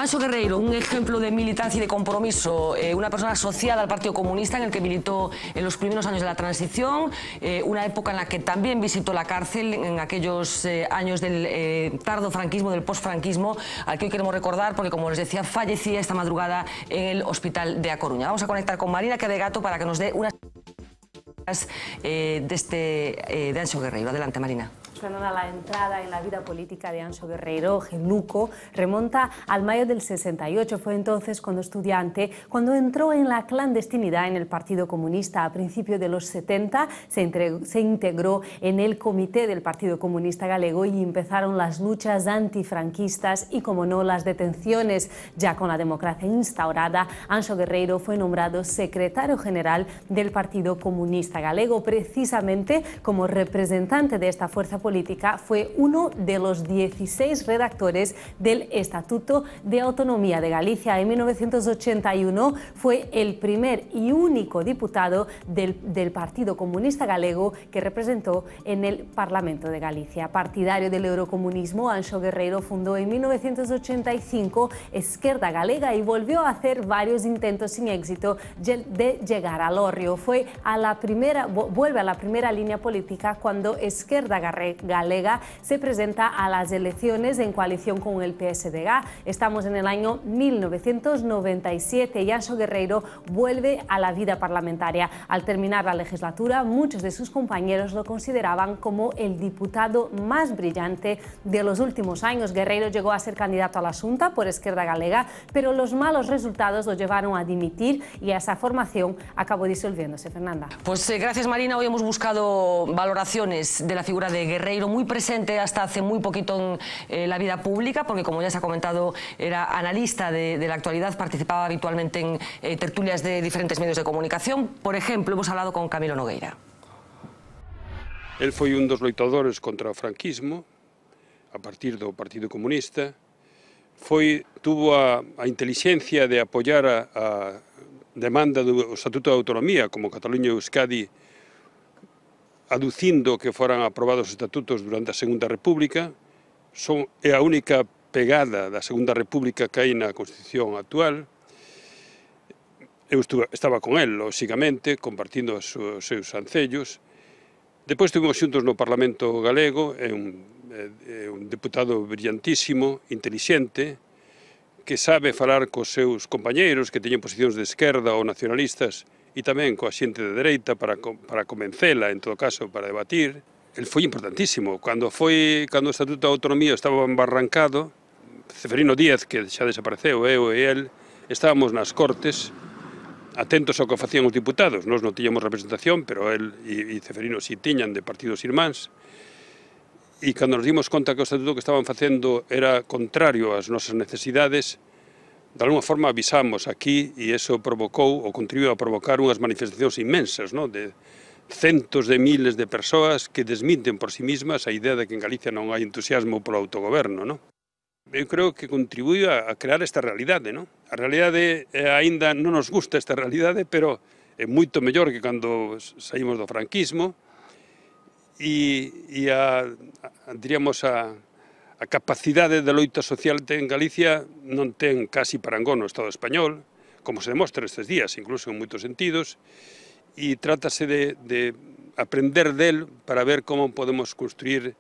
Anxo Guerreiro, un ejemplo de militancia y de compromiso, una persona asociada al Partido Comunista en el que militó en los primeros años de la transición, una época en la que también visitó la cárcel en aquellos años del tardo franquismo, del postfranquismo, al que hoy queremos recordar porque, como les decía, fallecía esta madrugada en el hospital de A Coruña. Vamos a conectar con Marina Cadegato para que nos dé unas de Anxo Guerreiro. Adelante, Marina. Fernanda, la entrada en la vida política de Anxo Guerreiro, Genuco, remonta al mayo del 68. Fue entonces, cuando estudiante, cuando entró en la clandestinidad en el Partido Comunista. A principios de los 70 se integró en el comité del Partido Comunista Galego y empezaron las luchas antifranquistas y, como no, las detenciones. Ya con la democracia instaurada, Anxo Guerreiro fue nombrado secretario general del Partido Comunista Galego. Precisamente como representante de esta fuerza política, fue uno de los 16 redactores del Estatuto de Autonomía de Galicia. En 1981 fue el primer y único diputado del Partido Comunista Galego que representó en el Parlamento de Galicia. Partidario del eurocomunismo, Anxo Guerreiro fundó en 1985 Esquerda Galega y volvió a hacer varios intentos sin éxito de llegar al Hórreo. Vuelve a la primera línea política cuando Esquerda Galega se presenta a las elecciones en coalición con el PSDG. Estamos en el año 1997 y Anxo Guerreiro vuelve a la vida parlamentaria. Al terminar la legislatura, muchos de sus compañeros lo consideraban como el diputado más brillante de los últimos años. Guerreiro llegó a ser candidato a la Xunta por Esquerda Galega, pero los malos resultados lo llevaron a dimitir y esa formación acabó disolviéndose. Fernanda. Pues gracias, Marina. Hoy hemos buscado valoraciones de la figura de Guerreiro, muy presente hasta hace muy poquito en la vida pública, porque, como ya se ha comentado, era analista de la actualidad, participaba habitualmente en tertulias de diferentes medios de comunicación. Por ejemplo, hemos hablado con Camilo Nogueira. El foi un dos loitadores contra o franquismo, a partir do Partido Comunista. Tuvo a intelixencia de apoiar a demanda do Estatuto de Autonomía, como Cataluña e Euskadi, aducindo que foran aprobados os estatutos durante a Segunda República. É a única pegada da Segunda República que hai na Constitución actual. Eu estaba con él, lóxicamente, compartindo os seus ancellos. Depois estivemos xuntos no Parlamento Galego, é un deputado brillantísimo, intelixente, que sabe falar cos seus compañeiros que teñen posicións de esquerda ou nacionalistas e tamén coa xente de dereita para convencela, en todo caso, para debatir. El foi importantísimo. Cando o Estatuto de Autonomía estaba embarrancado, Ceferino Díaz, que xa desapareceu, eu e el, estábamos nas Cortes, atentos ao que facían os diputados. Nós non tiñamos representación, pero el e Ceferino si tiñan de partidos irmáns. E cando nos dimos conta que o Estatuto que estaban facendo era contrario ás nosas necesidades, de alguma forma avisamos aquí e iso provocou ou contribuiu a provocar unhas manifestacións inmensas, de centos de miles de persoas que desminten por sí mismas a idea de que en Galicia non hai entusiasmo polo autogoberno. Eu creo que contribuiu a crear esta realidade. A realidade aínda non nos gusta esta realidade, pero é moito mellor que cando saímos do franquismo e diríamos a capacidade de loita social en Galicia non ten casi parangón no Estado español, como se demostra estes días, incluso en moitos sentidos, e trátase de aprender del para ver como podemos construir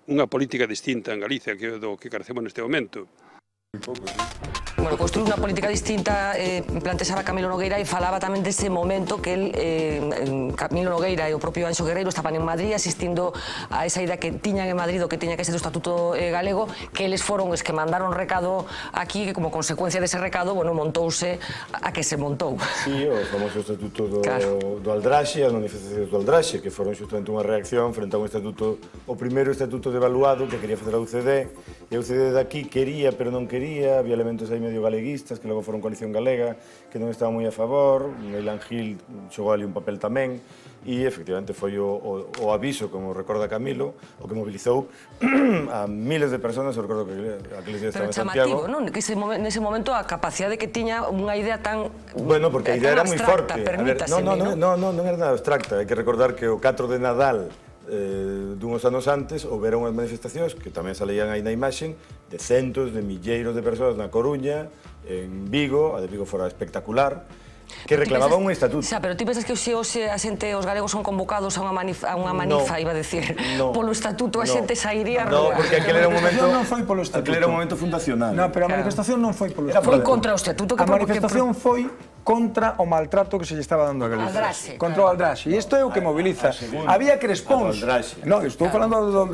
unha política distinta en Galicia, que é do que carecemos neste momento. Bueno, construir unha política distinta, plantexaba Camilo Nogueira e falaba tamén dese momento que Camilo Nogueira e o propio Anxo Guerreiro estaban en Madrid asistindo a esa idea que tiñan en Madrid o que tiña que ser o Estatuto Galego, que eles foron os que mandaron recado aquí, que como consecuencia dese recado, montouse a que se montou. Sí, o famoso Estatuto do Aldraxe, as manifestacións do Aldraxe, que foron justamente unha reacción frente a un estatuto, o primeiro estatuto devaluado que quería facer a UCD, e a UCD daqui quería, pero non quería, había elementos aí medio galeguistas, que logo foron Coalición Galega, que non estaban moi a favor, Meilán Gil xogou ali un papel tamén, e efectivamente foi o aviso, como recorda Camilo, o que mobilizou a miles de personas, eu recordo que aqueles días estaba en Santiago. Pero chamativo, non? Que nese momento a capacidade que tiña unha idea tan Bueno, porque a idea era moi forte. Non era nada abstracta, hai que recordar que o 4 de Nadal dunhos anos antes, houbera unhas manifestacións que tamén salían aí na imaxen de centos de milleiros de persoas na Coruña, en Vigo, a de Vigo fora espectacular, que reclamaban un estatuto. Xa, pero ti pensas que hoxe a xente, os galegos son convocados a unha manifa, iba a decir, polo estatuto, a xente sairía... Non, porque aquel era un momento... non foi polo estatuto. Aquel era un momento fundacional. Non, pero a manifestación non foi polo estatuto. Foi contra o estatuto. A manifestación foi contra o maltrato que se lle estaba dando a Galicia. Contra o Aldraxe. E isto é o que moviliza. Había crespóns. Non, estou falando...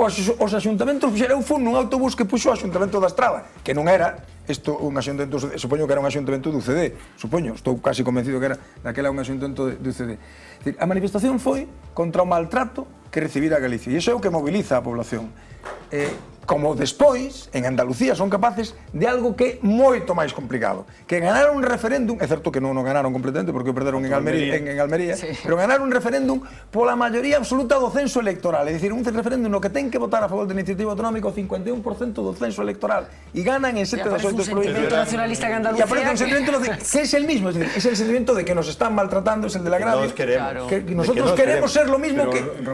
Os axuntamentos fixeron un autobús que puxo o Axuntamento da Estrada, que non era isto un axuntamento, supoño que era un axuntamento do UCD, supoño, estou casi convencido que era daquela un axuntamento do UCD. A manifestación foi contra o maltrato que recibira Galicia, e iso é o que moviliza a población. Como despois, en Andalucía, son capaces de algo que é moito máis complicado, que ganar un referéndum, é certo que non o ganaron completamente porque o perderon en Almería, pero ganar un referéndum pola maioría absoluta do censo electoral, é dicir, un referéndum no que ten que votar a favor da iniciativa autonómica o 51% do censo electoral, e ganan en 7 das 8 provincias. Nacionalista en Andalucía. Y aparece un sentimiento que es el mismo, es decir, es el sentimiento de que nos están maltratando, es el del agravio, que nosotros queremos ser lo mismo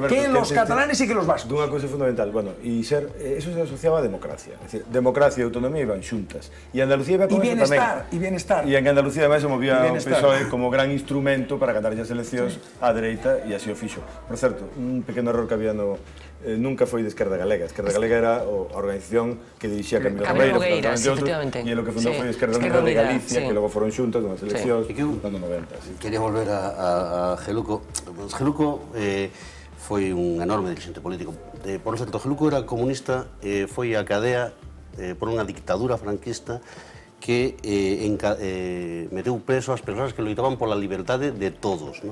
que los catalanes y que los vascos. Dunha cousa fundamental, bueno, e ser, eso se asociaba a democracia, é dicir, democracia e autonomía iban xuntas, e Andalucía iba con eso tamén. E bienestar. E en Andalucía ademais se movía o PSOE como gran instrumento para ganar as eleccións á dereita, e así o fixo. Por certo, un pequeno error que había no... nunca foi de Esquerda Galega. Esquerda Galega era a organización que dirixía Camilo Nogueira, e o que fundou foi Esquerda Unida de Galicia, que logo foron xuntas unhas eleccións no 90. Quería volver a Geluco. Geluco foi un enorme dirigente político. Por certo, Geluco era comunista, foi a cadea por unha dictadura franquista que meteu preso as persoas que loitaban pola liberdade de todos.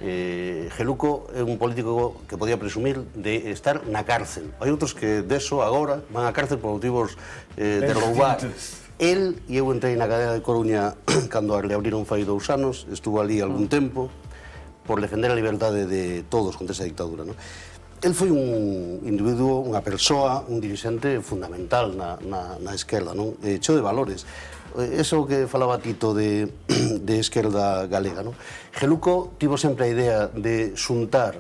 Geluco é un político que podía presumir de estar na cárcel. Hai outros que deso agora van á cárcel por motivos de roubar. El, e eu entrei na cadea de Coruña cando le abriron fai 2 anos, estuvo ali algún tempo por defender a liberdade de todos contra esa dictadura. El foi un individuo, unha persoa, un dirigente fundamental na esquerda, cheo de valores. Eso que falaba Tito de esquerda galega. Geluco tivo sempre a idea de xuntar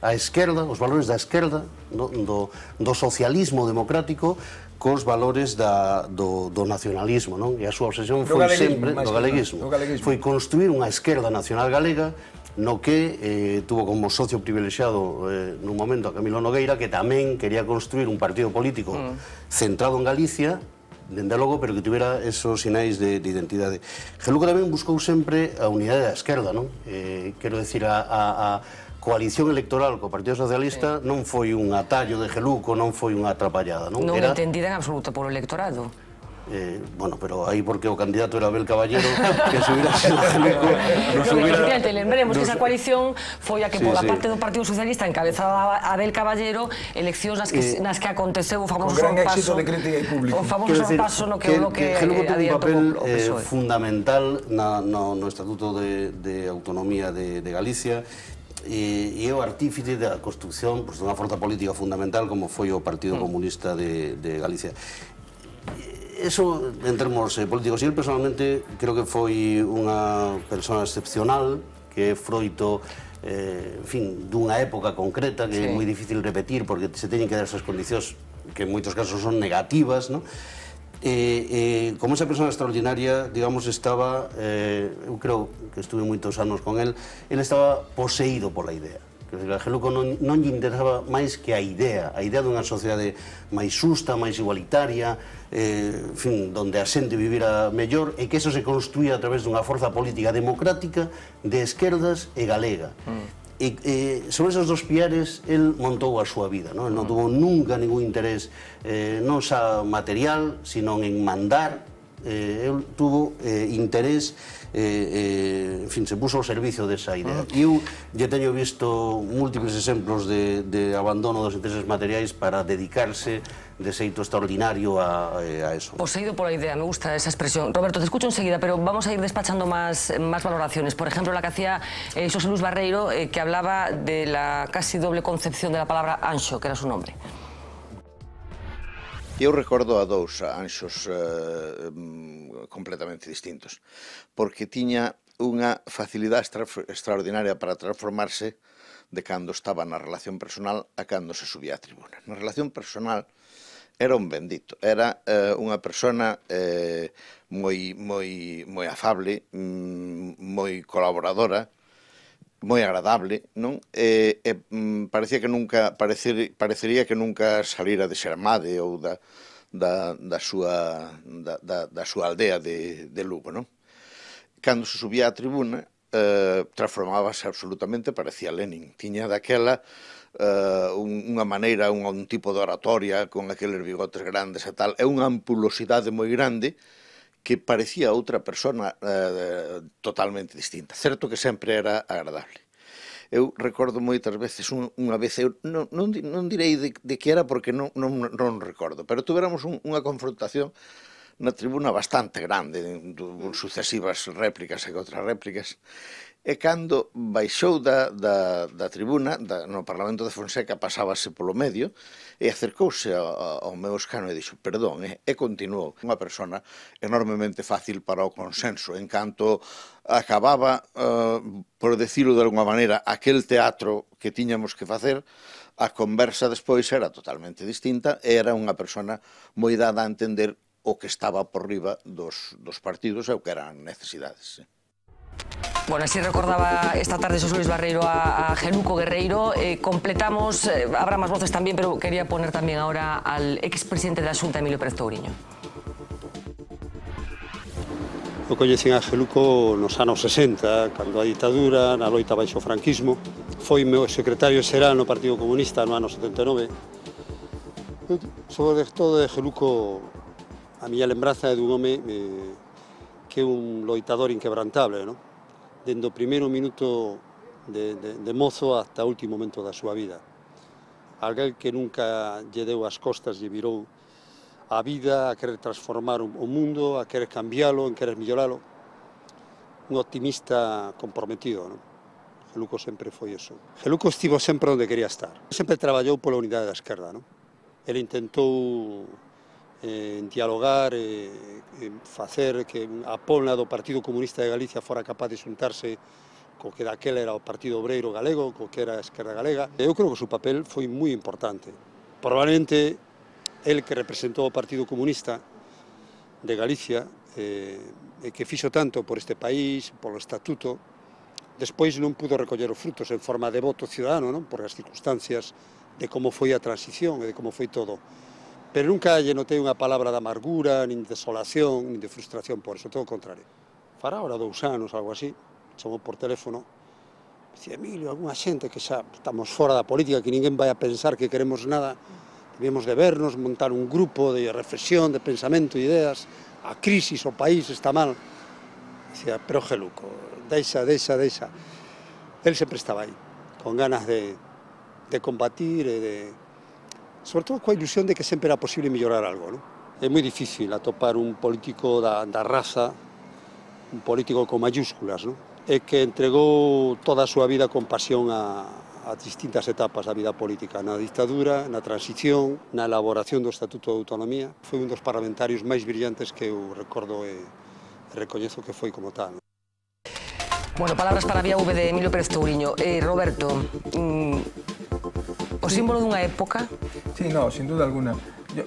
a esquerda, os valores da esquerda, do socialismo democrático, cos valores do nacionalismo, e a súa obsesión foi sempre do galeguismo. Foi construir unha esquerda nacional galega no que tuvo como socio privilexiado nun momento a Camilo Nogueira, que tamén quería construir un partido político centrado en Galicia, dende logo, pero que tivera esos sinais de identidade. Geluco tamén buscou sempre a unidade da esquerda, quero decir, a coalición electoral co Partido Socialista non foi un atallo de Geluco, non foi unha atrapallada. Non entendida en absoluto polo electorado. Bueno, pero aí porque o candidato era Abel Caballero, que se hubiera sido Geluco, nos hubiera... Lembremos que esa coalición foi a que pola parte do Partido Socialista encabezada Abel Caballero, eleccións nas que aconteceu o famoso sorpaso. Con gran éxito de crítica e público. O famoso sorpaso no que Geluco tuvo un papel fundamental no Estatuto de Autonomía de Galicia, e é o artífice da construcción dunha forza política fundamental como foi o Partido Comunista de Galicia. Eso en termos políticos. E eu personalmente creo que foi unha persona excepcional, que é froito dunha época concreta que é moi difícil repetir porque se teñen que dar esas condicións que en moitos casos son negativas. Como esa persona extraordinaria, digamos, estaba, eu creo que estuve moitos anos con el estaba poseído pola idea. A Geluco non lle interesaba máis que a idea dunha sociedade máis xusta, máis igualitaria, donde a xente vivira mellor, e que eso se construía a través dunha forza política democrática de esquerdas e galega. E sobre esos dos piares, el montou a súa vida. El non tuvo nunca ningún interés non xa material, sino en mandar. El tuvo interés, se puso ao servicio desa idea. E eu lle teño visto múltiples exemplos de abandono dos intereses materiais para dedicarse de xeito extraordinario a eso. Poseído pola idea, me gusta esa expresión. Roberto, te escucho enseguida, pero vamos a ir despachando más valoraciones. Por ejemplo, la que hacía Xosé Luis Barreiro, que hablaba de la casi doble concepción de la palabra anxo, que era su nombre. Eu recordo a dous anxos completamente distintos, porque tiña unha facilidade extraordinaria para transformarse de cando estaba na relación personal a cando se subía á tribuna. Na relación personal era un bendito, era unha persona moi afable, moi colaboradora, moi agradable, non? Parecería que nunca salira de Xermade ou da súa aldea de Lugo, non? Cando se subía á tribuna, transformábase absolutamente, parecía Lenin. Tiña daquela unha maneira, un tipo de oratoria con aqueles bigotes grandes e tal, e unha ampulosidade moi grande que parecía outra persona totalmente distinta. Certo que sempre era agradable. Eu recordo moitas veces, unha vez, non direi de que era porque non recordo, pero tuveramos unha confrontación na tribuna bastante grande, con sucesivas réplicas e contrarréplicas, e cando baixou da tribuna, no Parlamento de Fonseca, pasábase polo medio, e acercouse ao meu escano e dixo, perdón, e continuou. Unha persona enormemente fácil para o consenso, en canto acababa, por decirlo de alguma maneira, aquel teatro que tiñamos que facer, a conversa despois era totalmente distinta, e era unha persona moi dada a entender o que estaba por riba dos partidos e o que eran necesidades. Bueno, así recordaba esta tarde Xosé Luis Barreiro a Geluco Guerreiro. Completamos, habrá más voces también, pero quería poner también ahora al expresidente da Xunta, Emilio Pérez Touriño. Eu coñecín a Geluco nos anos 60, cando a ditadura, na loita baixo o franquismo. Foi meu secretario xeral no Partido Comunista no ano 79. Sobre todo de Geluco, a miña lembranza é dun home que é un loitador inquebrantable, non? Dende o primeiro minuto de mozo ata o último momento da súa vida. Alguén que nunca lle deu as costas, lle virou a vida, a querer transformar o mundo, a querer cambiálo, a querer melloralo. Un optimista comprometido, non? Geluco sempre foi eso. Geluco estivo sempre onde quería estar. Sempre traballou pola unidade da esquerda, non? Ele intentou dialogar, facer que a polna do Partido Comunista de Galicia fora capaz de xuntarse co que daquela era o Partido Obreiro Galego, co que era a Esquerda Galega. Eu creo que o seu papel foi moi importante. Probablemente, el que representou o Partido Comunista de Galicia, e que fixo tanto por este país, polo estatuto, despois non pudo recoller os frutos en forma de voto ciudadano, non? Por as circunstancias de como foi a transición e de como foi todo. Pero nunca lle notei unha palabra de amargura, nin de desolación, nin de frustración por eso, todo o contrario. Fará ahora 2 anos, algo así, chamou por teléfono, dicía, Emilio, alguna xente que xa estamos fora da política, que ninguén vai a pensar que queremos nada, debemos de vernos, montar un grupo de reflexión, de pensamento, ideas, a crisis, o país está mal. Dicía, pero Geluco, deixa. El sempre estaba aí, con ganas de combatir e de... sobre todo coa ilusión de que sempre era posible mellorar algo, non? É moi difícil atopar un político da raza, un político con mayúsculas, non? E que entregou toda a súa vida con pasión a distintas etapas da vida política, na dictadura, na transición, na elaboración do Estatuto de Autonomía. Foi un dos parlamentarios máis brillantes que eu recordo e recoñezo que foi como tal. Bueno, palabras para a vía V de Emilio Pérez Touriño. Roberto, ¿o símbolo dunha época? Sí, no, sin duda alguna.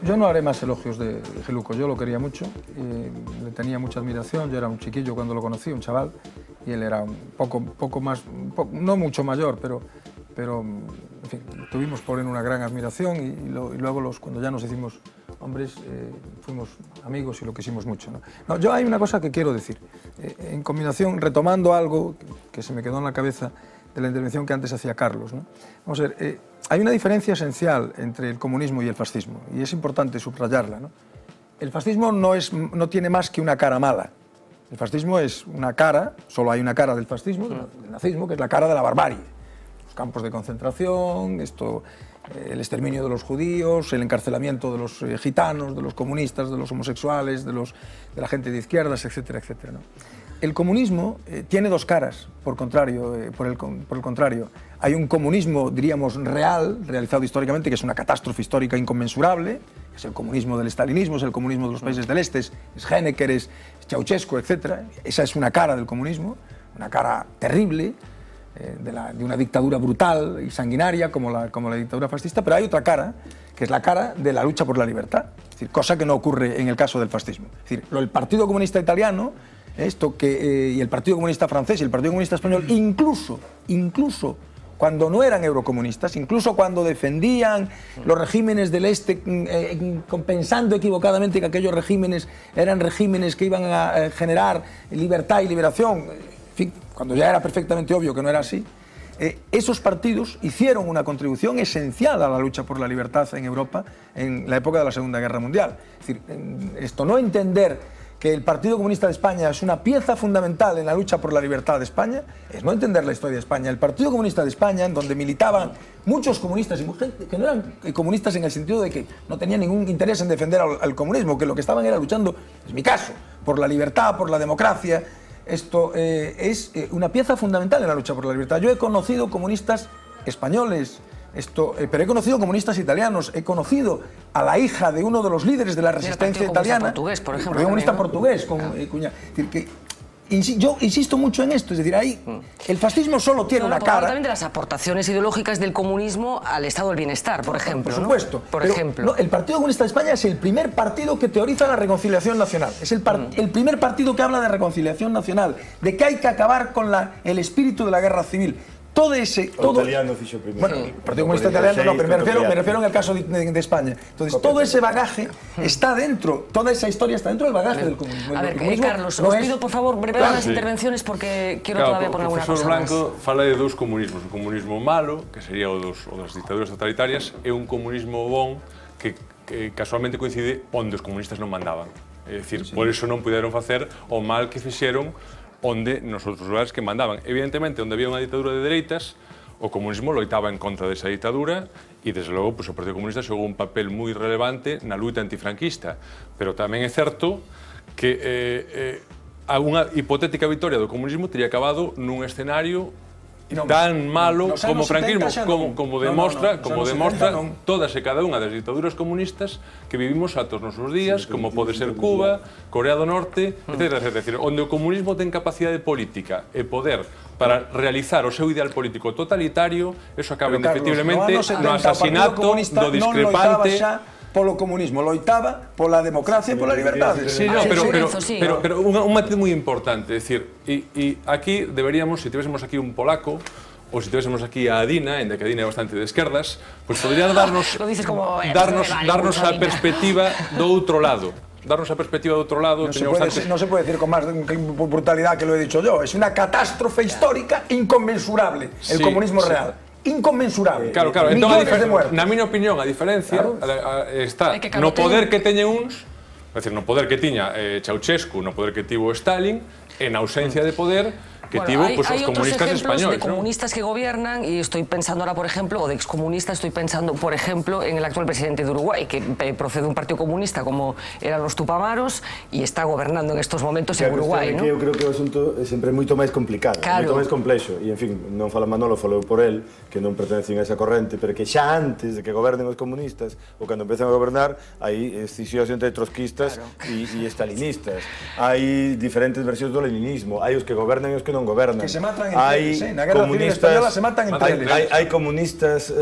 Yo no haré más elogios de Geluco, yo lo quería mucho, le tenía mucha admiración, yo era un chiquillo cuando lo conocí, un chaval, y él era un poco más, no mucho mayor, pero en fin, tuvimos por él una gran admiración y luego cuando ya nos hicimos hombres fuimos amigos y lo quisimos mucho, ¿no? No, yo hay una cosa que quiero decir, en combinación, retomando algo que se me quedó en la cabeza de la intervención que antes hacía Carlos, ¿no? Vamos a ver, hay una diferencia esencial entre el comunismo y el fascismo, y es importante subrayarla, ¿no? El fascismo no tiene más que una cara mala. El fascismo es una cara, solo hay una cara del fascismo, del nazismo, que es la cara de la barbarie. Los campos de concentración, el exterminio de los judíos, el encarcelamiento de los gitanos, de los comunistas, de los homosexuales, de la gente de izquierdas, etcétera, etcétera, ¿no? El comunismo tiene dos caras, por el contrario. Hay un comunismo, diríamos, realizado históricamente, que es una catástrofe histórica inconmensurable, es el comunismo del estalinismo, es el comunismo de los países del este, es Honecker, es Ceausescu, etc. Esa es una cara del comunismo, una cara terrible, de una dictadura brutal y sanguinaria como la dictadura fascista, pero hay otra cara, que es la cara de la lucha por la libertad, es decir, cosa que no ocurre en el caso del fascismo. Es decir, el Partido Comunista Italiano y el Partido Comunista Francés y el Partido Comunista Español, incluso cuando no eran eurocomunistas, incluso cuando defendían los regímenes del Este, pensando equivocadamente que aquellos regímenes eran regímenes que iban a generar libertad y liberación, en fin, cuando ya era perfectamente obvio que no era así, esos partidos hicieron una contribución esencial a la lucha por la libertad en Europa en la época de la Segunda Guerra Mundial. Es decir, esto no entender que el Partido Comunista de España es una pieza fundamental en la lucha por la libertad de España, es no entender la historia de España. El Partido Comunista de España, en donde militaban muchos comunistas y gente que no eran comunistas en el sentido de que no tenían ningún interés en defender al comunismo, que lo que estaban era luchando, en mi caso, por la libertad, por la democracia. Esto es una pieza fundamental en la lucha por la libertad. Yo he conocido comunistas españoles, pero he conocido comunistas italianos, he conocido a la hija de uno de los líderes de la resistencia italiana, el portugués, por ejemplo, el comunista portugués, con Cuña. Es decir, que yo insisto mucho en esto, es decir, ahí el fascismo solo tiene una cara. También de las aportaciones ideológicas del comunismo al estado del bienestar, por ejemplo. Por supuesto. ¿No? Por ejemplo. No, el Partido Comunista de España es el primer partido que teoriza la reconciliación nacional. Es el primer partido que habla de reconciliación nacional, de que hay que acabar con el espíritu de la guerra civil. Todo italiano fichó primero. Bueno, el Partido Comunista Italiano no, pero me refiero en el caso de España. Entonces, todo ese bagaje está dentro, toda esa historia está dentro del bagaje del comunismo. A ver, Carlos, os pido por favor brevemente las intervenciones porque quiero todavía poner alguna cosa más. O profesor Blanco fala de dous comunismos, un comunismo malo, que sería o das dictaduras totalitarias, e un comunismo bon que casualmente coincide onde os comunistas non mandaban. É dicir, por iso non puderon facer o mal que fixeron onde nos outros lugares que mandaban. Evidentemente, onde había unha ditadura de dereitas, o comunismo loitaba en contra desa ditadura e, desde logo, o Partido Comunista xogou un papel moi relevante na luita antifranquista. Pero tamén é certo que unha hipotética victoria do comunismo teria acabado nun escenario tan malo como o franquismo, como demostra todas e cada unha das dictaduras comunistas que vivimos ata os nosos días, como pode ser Cuba, Corea do Norte, etc. É dicir, onde o comunismo ten capacidade política e poder para realizar o seu ideal político totalitario, eso acaba indefectiblemente no asasinato do discrepante polo comunismo, loitaba pola democracia e pola liberdade. Sí, no, pero un matiz moi importante, é dicir, e aquí deberíamos, se tivésemos aquí un polaco, ou se tivésemos aquí a Adina, en que Adina é bastante de esquerdas, pois podría darnos a perspectiva do outro lado. Darnos a perspectiva do outro lado. No se puede decir con más brutalidad que lo he dicho yo. Es una catástrofe histórica inconmensurable, el comunismo real. Inconmensurable. Claro, entón, na miña opinión, a diferencia está no poder que teñen uns, é dicir, no poder que tiña Ceausescu, no poder que tivo Stalin, en ausencia de poder que tivo os comunistas españoles. Hay de comunistas que gobiernan y estoy pensando ahora, por ejemplo, o de excomunistas, estoy pensando, por ejemplo, en el actual presidente de Uruguay, que procede de un partido comunista como eran los Tupamaros y está gobernando en estos momentos en Uruguay, ¿no? Eu creo que o asunto é sempre moito máis complicado, moito máis complexo, e, en fin, non fala Manolo, falou por el, que non pertencen a esa corrente, pero que xa antes de que gobernen os comunistas, ou cando empezan a gobernar, hai escisións entre trotskistas e stalinistas, hai diferentes versións do leninismo, hai os que gobernan e os que non gobernan. Que se matan entre eles, na Guerra Civil Española se matan entre eles. Hai comunistas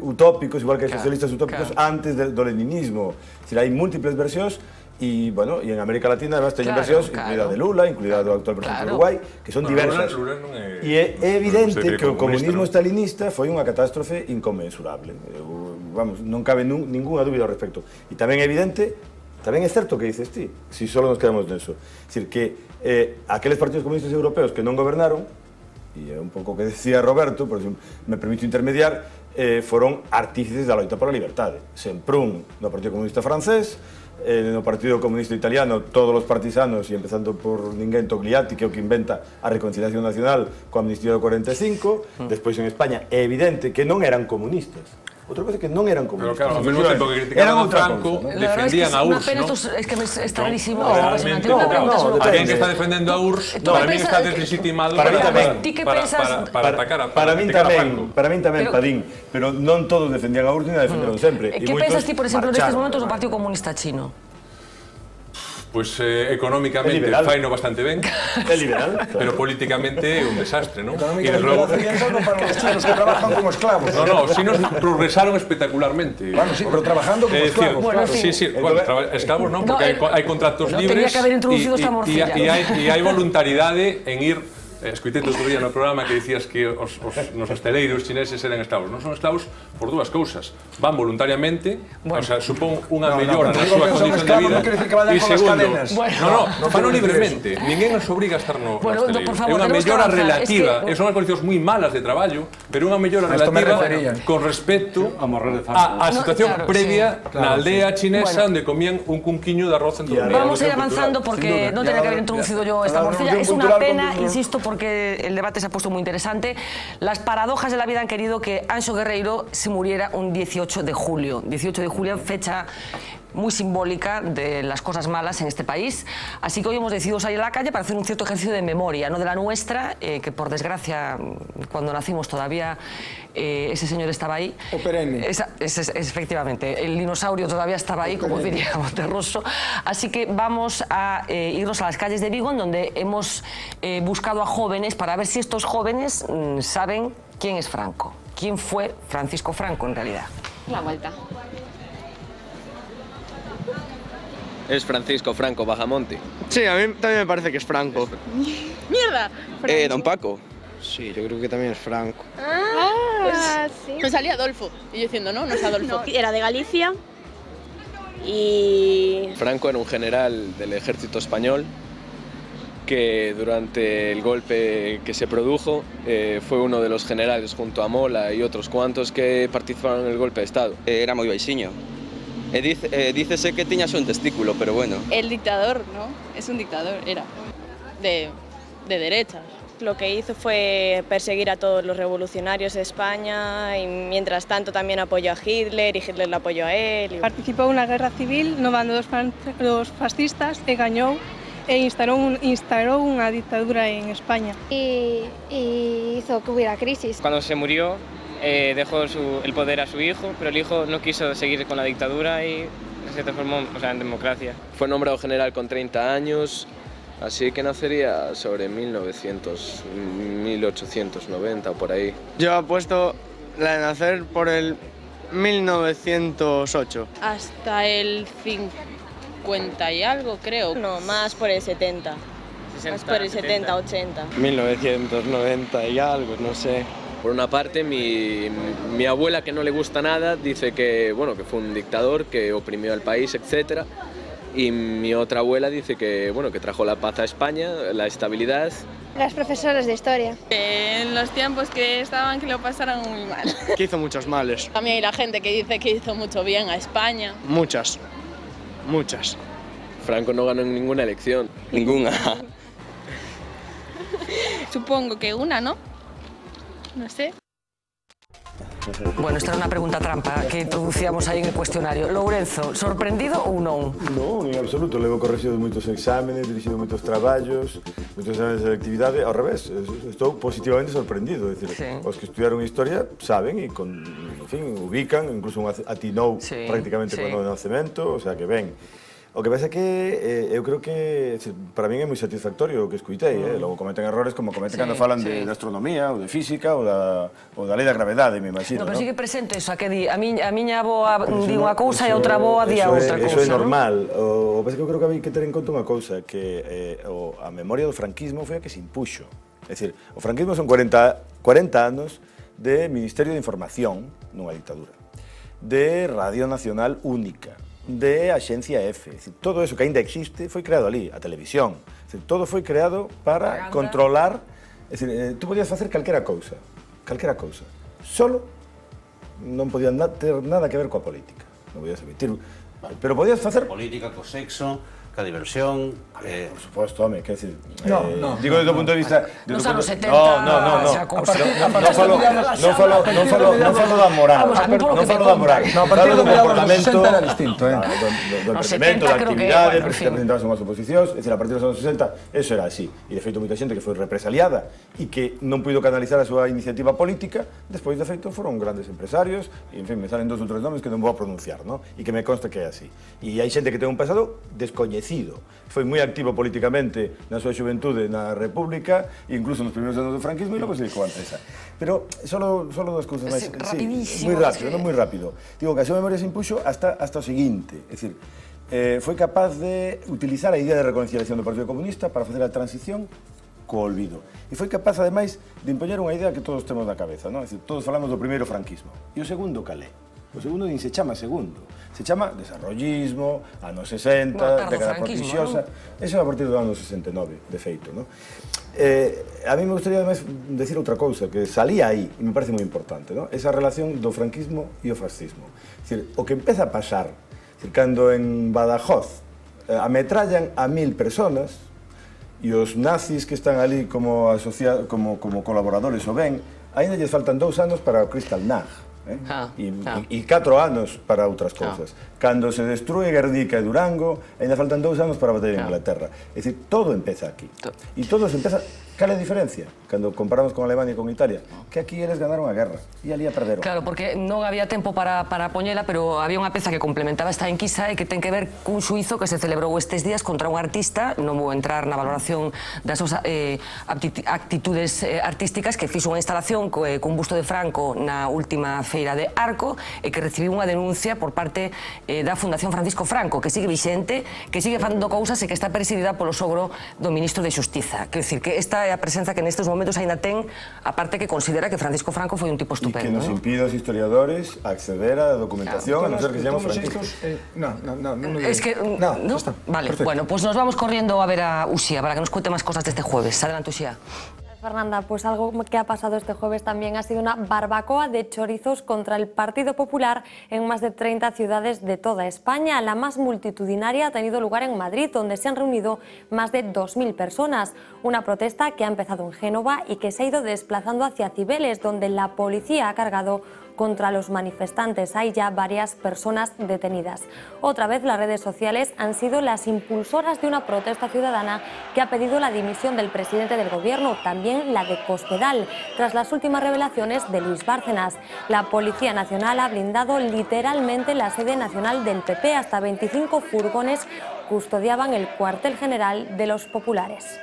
utópicos, igual que hai socialistas utópicos, antes do leninismo. Hai múltiples versións e, bueno, en América Latina además teñen versións, incluída de Lula, incluída do actual presidente de Uruguai, que son diversas. E é evidente que o comunismo stalinista foi unha catástrofe inconmensurable. Vamos, non cabe ninguna dúbida ao respecto. E tamén é evidente, tamén é certo que dices ti, si só nos quedamos neso. É dicir, que aqueles partidos comunistas europeos que non gobernaron, e é un pouco que decía Roberto, por exemplo, me permito intermediar, foron artífices da loita pola liberdade. Semprún no Partido Comunista francés, no Partido Comunista Italiano, todos os partisanos, e empezando por ninguén, Togliatti, que é o que inventa a reconciliación nacional coa amnistía do 45, despois en España é evidente que non eran comunistas. Outra cosa é que non eran comunistas. Pero claro, ao mesmo tempo que criticaban a Franco, defendían a URSS, ¿no? Es que está rarísimo. Alguén que está defendendo a URSS, para mí está deslegitimado para atacar a Franco. Para min tamén, Padín, pero non todos defendían a URSS, ni a defenderon sempre. Que pensas ti, por exemplo, nestes momentos do Partido Comunista Chino? Pois económicamente faino bastante ben. É liberal. Pero políticamente é un desastre, non? Económicamente non para os chinos que trabajan como esclavos. No, os chinos progresaron espectacularmente. Bueno, sí, pero trabajando como esclavos, claro. Sí, esclavos non, porque hai contratos libres. Tenía que haber introducido esta morcilla. E hai voluntariedade en ir. Escoitei outro día no programa que dicías que nos hosteleiros chineses eran esclavos. Non son esclavos por dúas cousas. Van voluntariamente, o sea, supón unha mellora na súa condición de vida. E segundo, fano libremente. Ninguén os obriga a estar no hosteleiro. É unha mellora relativa. Son as condicións moi malas de traballo, pero unha mellora relativa con respecto á situación previa na aldea chinesa onde comían un cunquiño de arroz en todo o día. Vamos a ir avanzando porque non tenía que haber introducido yo esta morcilla. Es una pena, insisto, porque el debate se ha puesto muy interesante. Las paradojas de la vida han querido que Anxo Guerreiro se muriera un 18 de julio. 18 de julio, fecha muy simbólica de las cosas malas en este país. Así que hoy hemos decidido salir a la calle para hacer un cierto ejercicio de memoria, no de la nuestra, que por desgracia, cuando nacimos todavía ese señor estaba ahí. O perenne. Efectivamente, el dinosaurio todavía estaba ahí, como diría Monterroso. Así que vamos a irnos a las calles de Vigo, en donde hemos buscado a jóvenes para ver si estos jóvenes saben quién es Franco. ¿Quién fue Francisco Franco, en realidad? La vuelta. Es Francisco Franco Bajamonte. Sí, a mí también me parece que es Franco. ¡Mierda! Don Paco. Sí, yo creo que también es Franco. Sí. Me salía Adolfo. Y yo diciendo, no es Adolfo. No, era de Galicia. Y... Franco era un general del ejército español que durante el golpe que se produjo fue uno de los generales junto a Mola y otros cuantos que participaron en el golpe de Estado. Era moi baixiño. Dícese que tiña só un testículo, pero bueno. El dictador, ¿no? Es un dictador, era. De derechas. Lo que hizo fue perseguir a todos los revolucionarios de España y mientras tanto también apoyó a Hitler y Hitler le apoyó a él. Participou na guerra civil no bando dos fascistas e gañou e instaurou unha dictadura en España. Y hizo que hubiera crisis. Cuando se murió dejó el poder a su hijo, pero el hijo no quiso seguir con la dictadura y se transformó en democracia. Fue nombrado general con 30 años, así que nacería sobre 1890 o por ahí. Yo apuesto la de nacer por el 1908. Hasta el 50 y algo, creo. No, más por el 70. 60, más por el 70, 80. 1990 y algo, no sé. Por una parte, mi abuela, que no le gusta nada, dice que, bueno, que fue un dictador, que oprimió al país, etc. Y mi otra abuela dice que, bueno, que trajo la paz a España, la estabilidad. Las profesoras de historia. En los tiempos que estaban, que lo pasaron muy mal. Que hizo muchos males. También hay la gente que dice que hizo mucho bien a España. Muchas. Franco no ganó en ninguna elección. Ninguna. Supongo que una, ¿no? No sé. Bueno, esta era una pregunta trampa que introducíamos aí en el cuestionario. Lourenzo, sorprendido ou non? Non, en absoluto. Levo corregido moitos exámenes, dirixido moitos traballos, moitos exámenes de selectividade. Ao revés, estou positivamente sorprendido. É dicir, os que estudiaron historia saben e, en fin, ubican, incluso atinou prácticamente con o nacemento, o sea que ben. O que pasa é que eu creo que para min é moi satisfactorio o que escuitei, logo cometen errores como cometen cando falan de astronomía ou de física ou da lei da gravedade, me imagino. No, pero sí que presento eso, a que di, a miña avoa di unha cousa e outra avoa di a outra cousa. Eso é normal. O que pasa é que eu creo que hai que ter en conta unha cousa, que a memoria do franquismo foi a que se impuxo. É dicir, o franquismo son 40 anos de Ministerio de Información nunha dictadura, de Radio Nacional Única, de Axencia F. Es decir, todo eso que ainda existe foi creado ali, a televisión. Es decir, todo foi creado para controlar. Es decir, tú podías facer calquera cousa. Solo non podían ter nada que ver coa política. Non podías emitir. Pero podías facer política, co sexo, ca diversión. Por suposto, home, quer decir. No. Digo desde o punto de vista. Nos anos 70. No. Non falo da moral. Non falo da moral. No, a partir do comportamento era distinto, do emprendemento, da actividade, presentabas unhas oposicións, é dicir, a partir dos anos 60, eso era así. E de feito, moita xente que foi represaliada e que non puido canalizar a súa iniciativa política, despois, de feito, foron grandes empresarios, e, en fin, me salen 2 ou 3 nomes que non vou a pronunciar, non? E que me consta que é así. E hai xente que ten un pasado descoñecido coñecido. Foi moi activo políticamente na súa xuventude na República, incluso nos primeiros anos do franquismo, e logo se dedicou a empresa. Pero solo das cousas máis... Rapidísimo. Moi rápido, non moi rápido. Digo que a súa memoria se impuxo hasta o seguinte, é dicir, foi capaz de utilizar a idea de reconciliación do Partido Comunista para facer a transición co olvido. E foi capaz, ademais, de impoñer unha idea que todos temos na cabeza, non? É dicir, todos falamos do primeiro franquismo. E o segundo, calé? O segundo nin se chama segundo, se chama desarrollismo, anos 60, década protixiosa, eso a partir do ano 69, de feito, non? A mí me gustaría, además, decir outra cousa, que salía aí, e me parece moi importante, non? Esa relación do franquismo e o fascismo. É dicir, o que empeza a pasar, cando en Badajoz ametrallan a 1000 personas, e os nazis que están ali como colaboradores o ven, ainda lles faltan 2 anos para o Kristallnacht. E 4 anos para outras cousas. Cando se destrue Guernica e Durango, ainda faltan 2 anos para bater en Inglaterra. É dicir, todo empeza aquí. E todo se empeza... Cal é a diferencia? Cando comparamos con Alemania e con Italia, que aquí eles ganaron a guerra e ali a perderon. Claro, porque non había tempo para poñela, pero había unha peza que complementaba esta enquisa e que ten que ver cun xuizo que se celebrou estes días contra un artista, non vou entrar na valoración das súas actitudes artísticas, que fixo unha instalación cun busto de Franco na última feira de Arco e que recibiu unha denuncia por parte da Fundación Francisco Franco, que sigue vixente, que sigue facendo cousas e que está presidida polo sogro do ministro de Xustiza. Quer dicir, que esta é a presenza que nestes momentos ainda ten, a parte que considera que Francisco Franco foi un tipo estupendo. E que nos impide aos historiadores acceder á documentación, a non ser que seamos franquistas. Es que... No, vale, bueno, pues nos vamos corriendo a ver a Uxía para que nos cuente máis cosas deste jueves. Adelante, Uxía. Fernanda, pues algo que ha pasado este jueves también ha sido una barbacoa de chorizos contra el Partido Popular en más de 30 ciudades de toda España. La más multitudinaria ha tenido lugar en Madrid, donde se han reunido más de 2.000 personas. Una protesta que ha empezado en Génova y que se ha ido desplazando hacia Cibeles, donde la policía ha cargado contra los manifestantes. Hay ya varias personas detenidas. Otra vez las redes sociales han sido las impulsoras de una protesta ciudadana que ha pedido la dimisión del presidente del gobierno, también la de Cospedal, tras las últimas revelaciones de Luis Bárcenas. La Policía Nacional ha blindado literalmente la sede nacional del PP. Hasta 25 furgones custodiaban el cuartel general de los populares.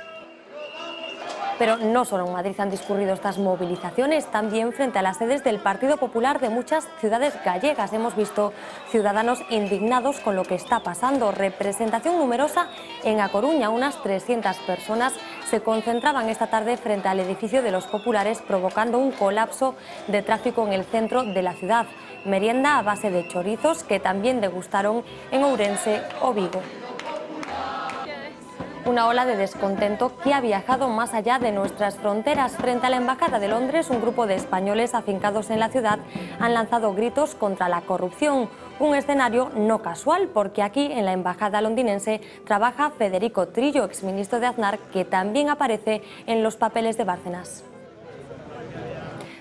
Pero no solo en Madrid han discurrido estas movilizaciones, también frente a las sedes del Partido Popular de muchas ciudades gallegas. Hemos visto ciudadanos indignados con lo que está pasando. Representación numerosa en A Coruña, unas 300 personas se concentraban esta tarde frente al edificio de los Populares, provocando un colapso de tráfico en el centro de la ciudad. Merienda a base de chorizos que también degustaron en Ourense o Vigo. Una ola de descontento que ha viajado más allá de nuestras fronteras. Frente a la Embajada de Londres, un grupo de españoles afincados en la ciudad han lanzado gritos contra la corrupción. Un escenario no casual, porque aquí en la Embajada londinense trabaja Federico Trillo, exministro de Aznar, que también aparece en los papeles de Bárcenas.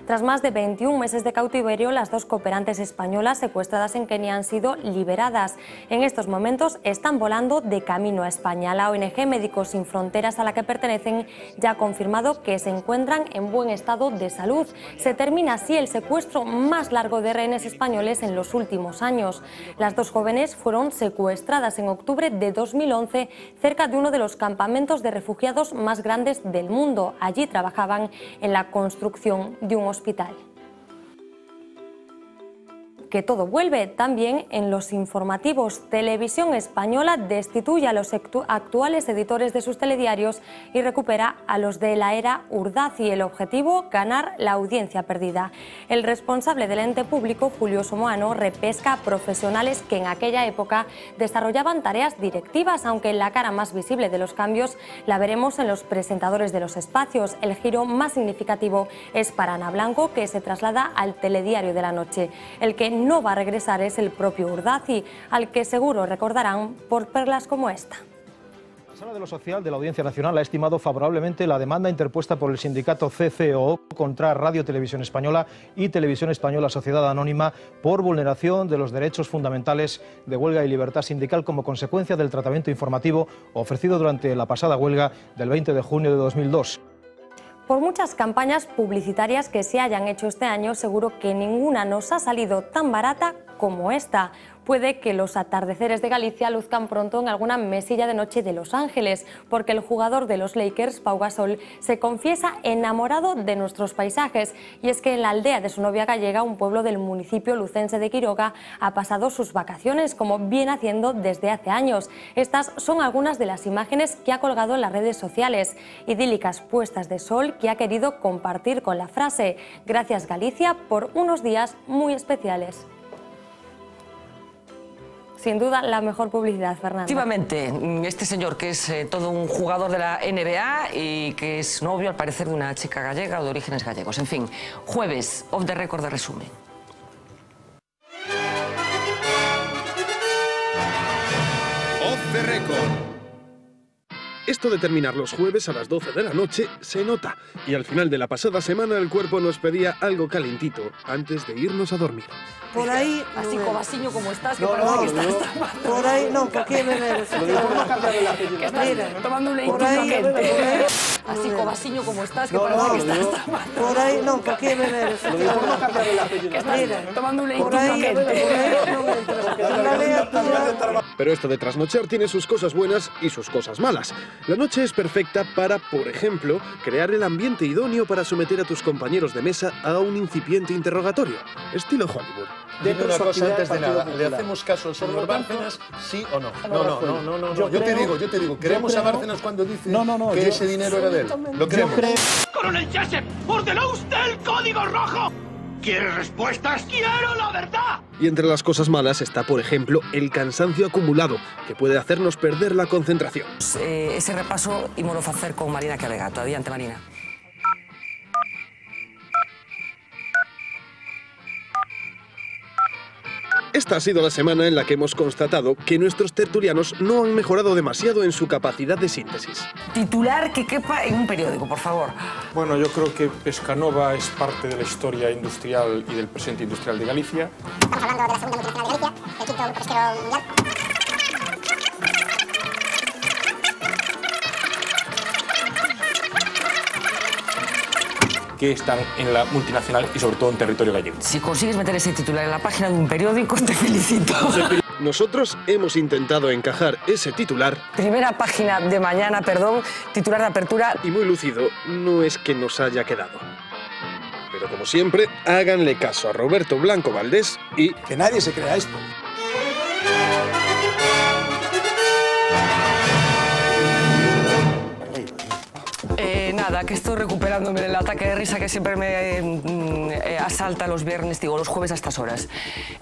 Tras más de 21 meses de cautiverio, las 2 cooperantes españolas secuestradas en Kenia han sido liberadas. En estos momentos están volando de camino a España. La ONG Médicos Sin Fronteras, a la que pertenecen, ya ha confirmado que se encuentran en buen estado de salud. Se termina así el secuestro más largo de rehenes españoles en los últimos años. Las 2 jóvenes fueron secuestradas en octubre de 2011 cerca de uno de los campamentos de refugiados más grandes del mundo. Allí trabajaban en la construcción de un hospital. Que todo vuelve también en los informativos. Televisión Española destituye a los actuales editores de sus telediarios y recupera a los de la era Urdaci. El objetivo, ganar la audiencia perdida. El responsable del ente público, Julio Somoano, repesca a profesionales que en aquella época desarrollaban tareas directivas, aunque la cara más visible de los cambios la veremos en los presentadores de los espacios. El giro más significativo es para Ana Blanco, que se traslada al telediario de la noche. El que no va a regresar es el propio Urdaci, al que seguro recordarán por perlas como esta. La Sala de lo Social de la Audiencia Nacional ha estimado favorablemente la demanda interpuesta por el sindicato CCOO contra Radio Televisión Española y Televisión Española Sociedad Anónima por vulneración de los derechos fundamentales de huelga y libertad sindical como consecuencia del tratamiento informativo ofrecido durante la pasada huelga del 20 de junio de 2002. Por muchas campañas publicitarias que se hayan hecho este año, seguro que ninguna nos ha salido tan barata como esta. puede que los atardeceres de Galicia luzcan pronto en alguna mesilla de noche de Los Ángeles, porque el jugador de los Lakers, Pau Gasol, se confiesa enamorado de nuestros paisajes. Y es que en la aldea de su novia gallega, un pueblo del municipio lucense de Quiroga, ha pasado sus vacaciones, como viene haciendo desde hace años. Estas son algunas de las imágenes que ha colgado en las redes sociales, idílicas puestas de sol que ha querido compartir con la frase: gracias Galicia por unos días muy especiales. Sin duda, la mejor publicidad, Fernanda. Efectivamente, este señor que es todo un jugador de la NBA y que es novio, al parecer, de una chica gallega o de orígenes gallegos. En fin, jueves, Off the Record de resumen. Off the Record. Esto de terminar los jueves a las 12 de la noche se nota, y al final de la pasada semana el cuerpo nos pedía algo calentito antes de irnos a dormir. Por ahí... Así cobasiño como estás, que no, parece no, que estás no. tomando... Por ahí, no, ¿por qué beber? Que estás tomando un leitito quente. Así cobasiño como estás, que parece que estás tomando... Por ahí, no, ¿por qué beber? Que estás tomando un leitito quente. Pero esto de trasnochar tiene sus cosas buenas y sus cosas malas. La noche es perfecta para, por ejemplo, crear el ambiente idóneo para someter a tus compañeros de mesa a un incipiente interrogatorio, estilo Hollywood. Dime una cosa antes de nada, ¿le hacemos caso al señor Bárcenas, sí o no? No. Yo te digo, ¿queremos a Bárcenas cuando dice que ese dinero era de él? ¿Lo queremos? ¡Coronel Joseph! ¡Ordenó usted el código rojo! ¿Quiere respuestas? ¡Quiero la verdad! Y entre las cosas malas está, por ejemplo, el cansancio acumulado, que puede hacernos perder la concentración. Ese repaso ímolo hacer con Marina Carregato. Adiante, Marina. Esta ha sido la semana en la que hemos constatado que nuestros tertulianos no han mejorado demasiado en su capacidad de síntesis. Titular que quepa en un periódico, por favor. Bueno, yo creo que Pescanova es parte de la historia industrial y del presente industrial de Galicia. Estamos hablando de la segunda multinacional de Galicia, el quinto grupo pesquero mundial. Que están en la multinacional y sobre todo en territorio gallego. Si consigues meter ese titular en la página de un periódico, te felicito. Nosotros hemos intentado encajar ese titular. Primera página de mañana, perdón, titular de apertura. Y muy lucido, no es que nos haya quedado. Pero como siempre, háganle caso a Roberto Blanco Valdés y... que nadie se crea esto. Nada, que estoy recuperándome del ataque de risa que siempre me asalta los viernes, digo, los jueves a estas horas.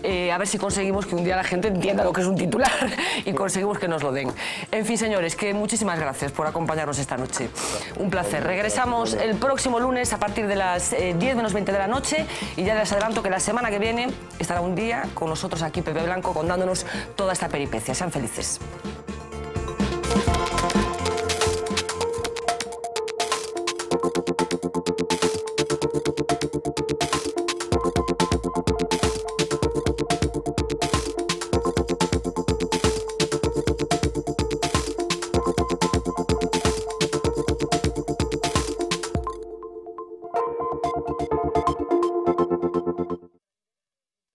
A ver si conseguimos que un día la gente entienda lo que es un titular y conseguimos que nos lo den. En fin, señores, que muchísimas gracias por acompañarnos esta noche. Un placer. Regresamos el próximo lunes a partir de las 10 menos 20 de la noche y ya les adelanto que la semana que viene estará un día con nosotros aquí Pepe Blanco contándonos toda esta peripecia. Sean felices.